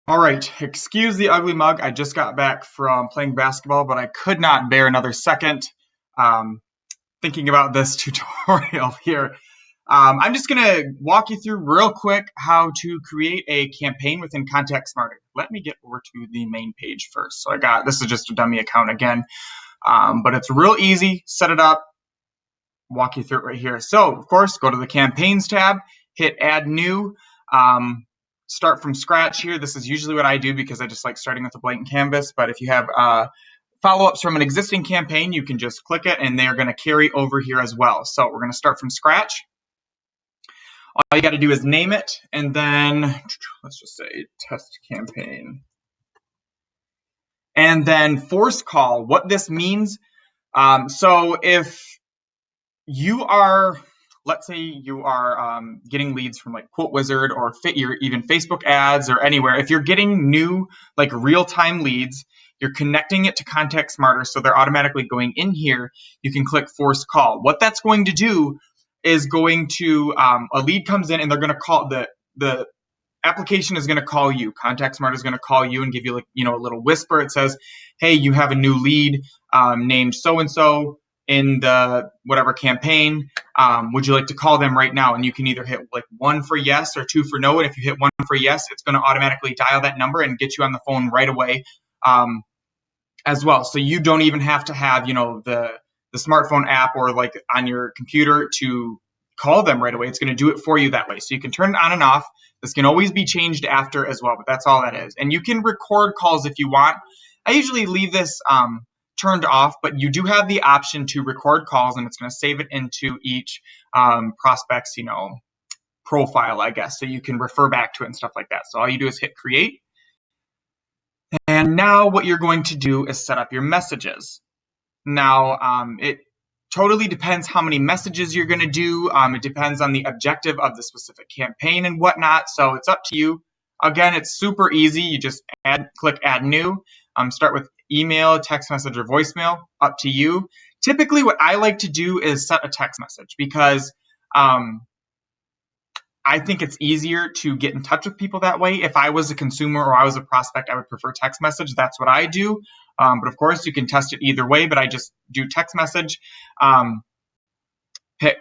All right, excuse the ugly mug. I just got back from playing basketball, but I could not bear another second um, thinking about this tutorial here. I'm just going to walk you through real quick how to create a campaign within ContactSmarter. Let me get over to the main page first. So this is just a dummy account again, but it's real easy. Set it up, walk you through it right here. So, of course, go to the Campaigns tab, hit Add New, start from scratch here. This is usually what I do because I just like starting with a blank canvas. But if you have follow-ups from an existing campaign, you can just click it, and they're going to carry over here as well. So we're going to start from scratch. All you got to do is name it, and then let's just say test campaign. And then force call. What this means, so if you are, let's say you are getting leads from like Quote Wizard or even Facebook ads or anywhere. If you're getting new like real-time leads, you're connecting it to ContactSmarter, so they're automatically going in here. You can click Force Call. What that's going to do is going to a lead comes in and they're going to call the application is going to call you. ContactSmarter is going to call you and give you like a little whisper. It says, "Hey, you have a new lead named so and so in the whatever campaign. Would you like to call them right now?" And you can either hit like 1 for yes or 2 for no. And if you hit 1 for yes, it's going to automatically dial that number and get you on the phone right away as well. So you don't even have to have the smartphone app or like on your computer to call them right away. It's going to do it for you that way. So you can turn it on and off. This can always be changed after as well, but that's all that is. And you can record calls if you want. I usually leave this turned off, but you do have the option to record calls, and it's going to save it into each prospect's profile, I guess, so you can refer back to it and stuff like that. So all you do is hit create. And now what you're going to do is set up your messages. Now, it totally depends how many messages you're going to do. It depends on the objective of the specific campaign and whatnot. So it's up to you. Again, it's super easy. You just click Add New. Start with email, text message, or voicemail. Up to you. Typically, what I like to do is set a text message because I think it's easier to get in touch with people that way. If I was a consumer or I was a prospect, I would prefer text message. That's what I do. But of course, you can test it either way, but I just do text message.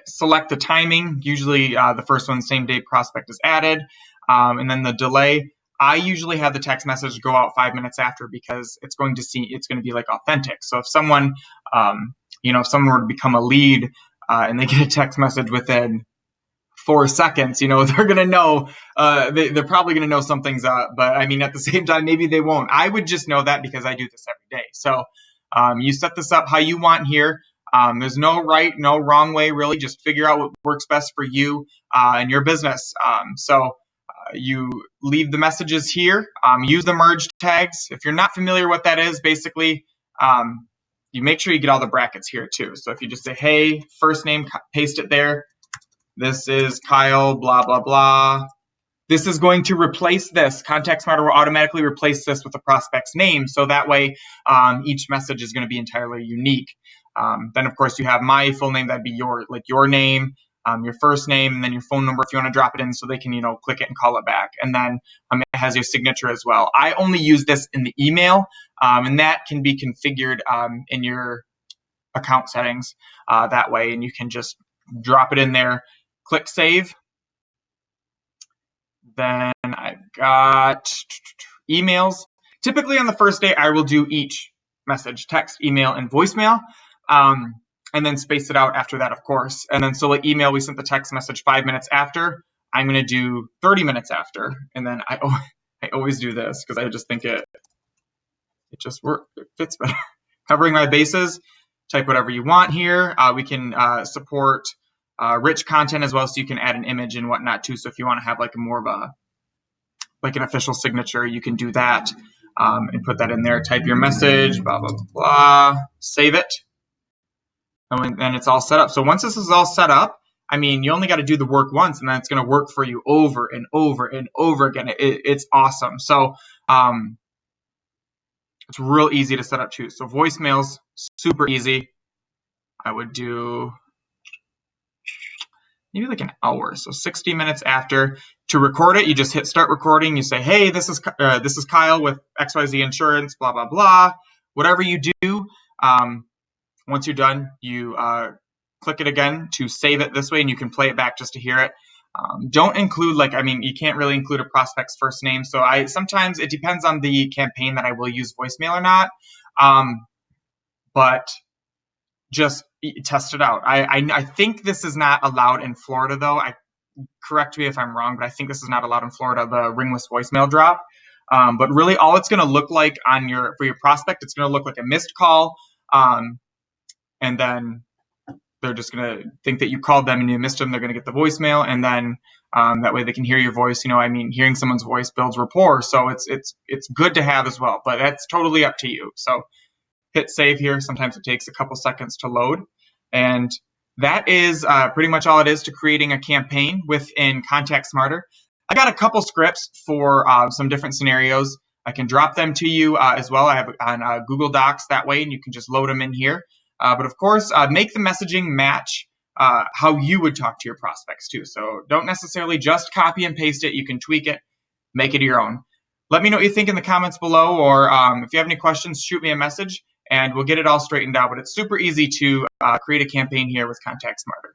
Select the timing. Usually the first one, same day prospect is added. And then the delay. I usually have the text message go out 5 minutes after because it's going to be like authentic. So if someone, if someone were to become a lead and they get a text message within 4 seconds, they're going to know, they're probably going to know something's up. But I mean, at the same time, maybe they won't. I would just know that because I do this every day. So you set this up how you want here. There's no right, no wrong way, really. Just figure out what works best for you and your business. You leave the messages here. Use the merge tags. If you're not familiar what that is, basically, you make sure you get all the brackets here too. So if you just say, "Hey, first name," paste it there. This is Kyle, blah, blah, blah. This is going to replace this. ContactSmarter will automatically replace this with the prospect's name. So that way, each message is going to be entirely unique. Then, of course, you have my full name. That'd be your name, your first name, and then your phone number if you want to drop it in so they can, click it and call it back. And then it has your signature as well. I only use this in the email, and that can be configured in your account settings that way. And you can just drop it in there. Click save. Then I've got emails. Typically on the first day, I will do each message, text, email, and voicemail, and then space it out after that, of course. And then so like email, we sent the text message 5 minutes after. I'm going to do 30 minutes after. And then I always do this because I just think it just works. It fits better. Covering my bases, type whatever you want here. We can support rich content as well, so you can add an image and whatnot too. So if you want to have like more of an official signature, you can do that and put that in there. Type your message, blah, blah, blah, save it. And then it's all set up. So once this is all set up, I mean, you only got to do the work once, and then it's going to work for you over and over and over again. It's awesome. So it's real easy to set up too. So voicemails, super easy. I would do, maybe like an hour, so 60 minutes after. To record it, you just hit start recording. You say, hey, this is Kyle with XYZ Insurance, blah, blah, blah. Whatever you do, once you're done, you click it again to save it this way, and you can play it back just to hear it. Don't include, you can't really include a prospect's first name. So sometimes it depends on the campaign that I will use voicemail or not. But just test it out. I think this is not allowed in Florida, though. Correct me if I'm wrong, but I think this is not allowed in Florida, the ringless voicemail drop. But really, all it's going to look like for your prospect, it's going to look like a missed call, and then they're just going to think that you called them and you missed them. They're going to get the voicemail, and then that way they can hear your voice. Hearing someone's voice builds rapport, so it's good to have as well. But that's totally up to you. So hit save here. Sometimes it takes a couple seconds to load. And that is pretty much all it is to creating a campaign within ContactSmarter. I got a couple scripts for some different scenarios. I can drop them to you as well. I have on Google Docs that way, and you can just load them in here. But of course, make the messaging match how you would talk to your prospects too. So don't necessarily just copy and paste it. You can tweak it, make it your own. Let me know what you think in the comments below, or if you have any questions, shoot me a message and we'll get it all straightened out. But it's super easy to create a campaign here with ContactSmarter.